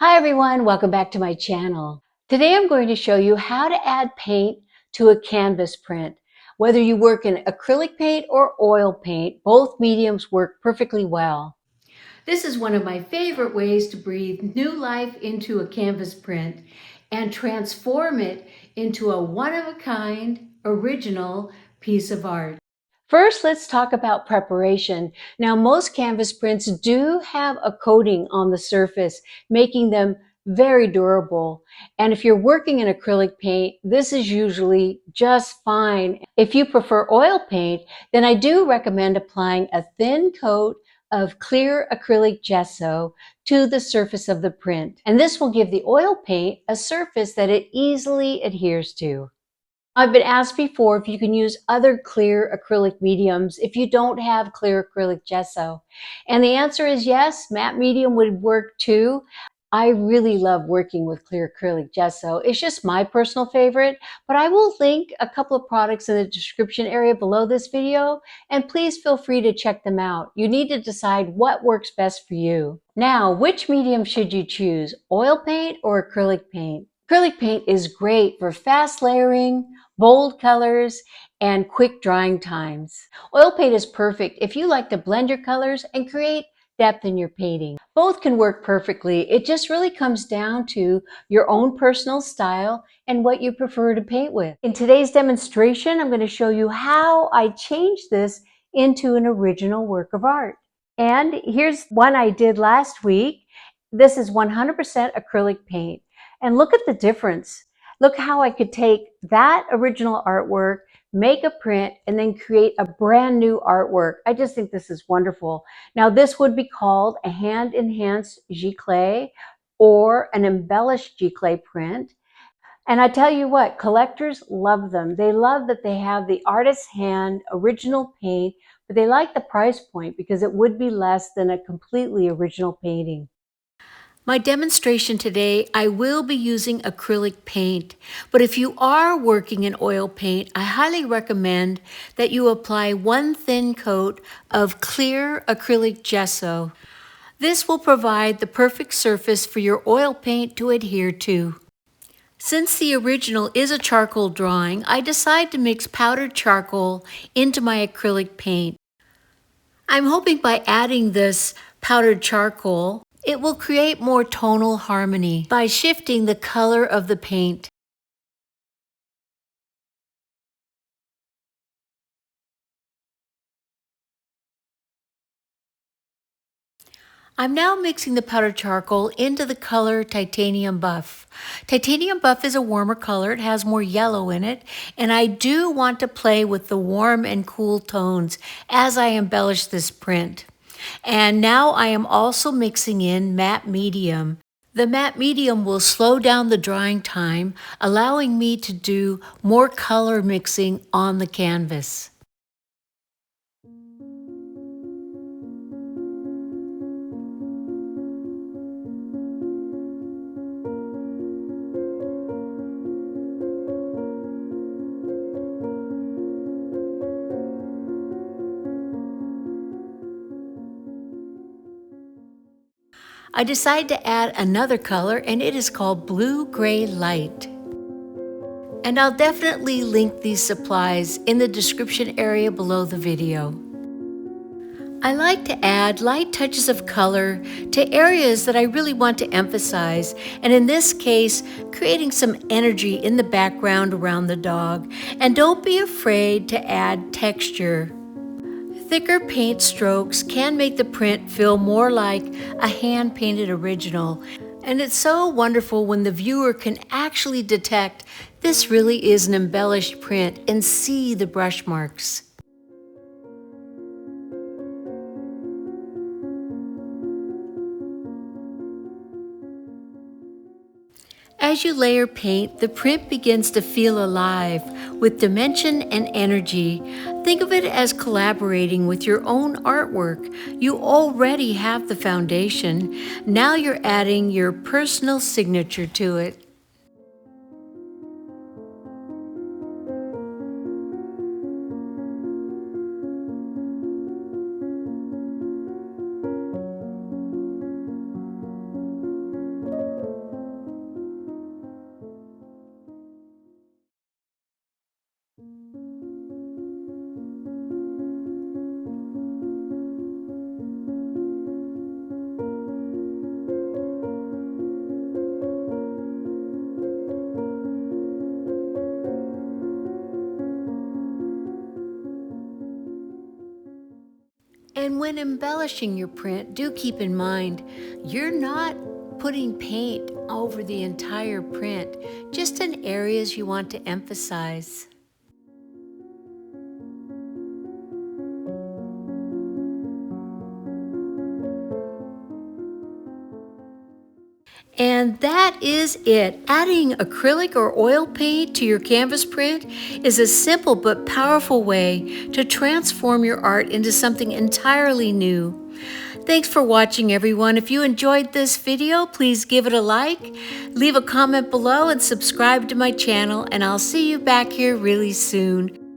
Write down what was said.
Hi everyone, welcome back to my channel. Today I'm going to show you how to add paint to a canvas print. Whether you work in acrylic paint or oil paint, both mediums work perfectly well. This is one of my favorite ways to breathe new life into a canvas print and transform it into a one-of-a-kind, original piece of art. First, let's talk about preparation. Now, most canvas prints do have a coating on the surface, making them very durable. And if you're working in acrylic paint, this is usually just fine. If you prefer oil paint, then I do recommend applying a thin coat of clear acrylic gesso to the surface of the print. And this will give the oil paint a surface that it easily adheres to. I've been asked before if you can use other clear acrylic mediums if you don't have clear acrylic gesso. And the answer is yes, matte medium would work too. I really love working with clear acrylic gesso. It's just my personal favorite, but I will link a couple of products in the description area below this video, and please feel free to check them out. You need to decide what works best for you. Now, which medium should you choose, oil paint or acrylic paint? Acrylic paint is great for fast layering, bold colors, and quick drying times. Oil paint is perfect if you like to blend your colors and create depth in your painting. Both can work perfectly. It just really comes down to your own personal style and what you prefer to paint with. In today's demonstration, I'm going to show you how I changed this into an original work of art. And here's one I did last week. This is 100% acrylic paint. And look at the difference. Look how I could take that original artwork, make a print, and then create a brand new artwork. I just think this is wonderful. Now, this would be called a hand-enhanced giclée or an embellished giclée print. And I tell you what, collectors love them. They love that they have the artist's hand, original paint, but they like the price point because it would be less than a completely original painting. My demonstration today, I will be using acrylic paint, but if you are working in oil paint, I highly recommend that you apply one thin coat of clear acrylic gesso. This will provide the perfect surface for your oil paint to adhere to. Since the original is a charcoal drawing, I decided to mix powdered charcoal into my acrylic paint. I'm hoping by adding this powdered charcoal, it will create more tonal harmony by shifting the color of the paint. I'm now mixing the powdered charcoal into the color Titanium Buff. Titanium Buff is a warmer color, it has more yellow in it, and I do want to play with the warm and cool tones as I embellish this print. And now I am also mixing in matte medium. The matte medium will slow down the drying time, allowing me to do more color mixing on the canvas. I decided to add another color, and it is called Blue Gray Light. And I'll definitely link these supplies in the description area below the video. I like to add light touches of color to areas that I really want to emphasize, and in this case, creating some energy in the background around the dog. And don't be afraid to add texture. Thicker paint strokes can make the print feel more like a hand-painted original, and it's so wonderful when the viewer can actually detect this really is an embellished print and see the brush marks. As you layer paint, the print begins to feel alive with dimension and energy. Think of it as collaborating with your own artwork. You already have the foundation. Now you're adding your personal signature to it. And when embellishing your print, do keep in mind, you're not putting paint over the entire print, just in areas you want to emphasize. And that is it. Adding acrylic or oil paint to your canvas print is a simple but powerful way to transform your art into something entirely new. Thanks for watching, everyone. If you enjoyed this video, please give it a like, leave a comment below, and subscribe to my channel, and I'll see you back here really soon.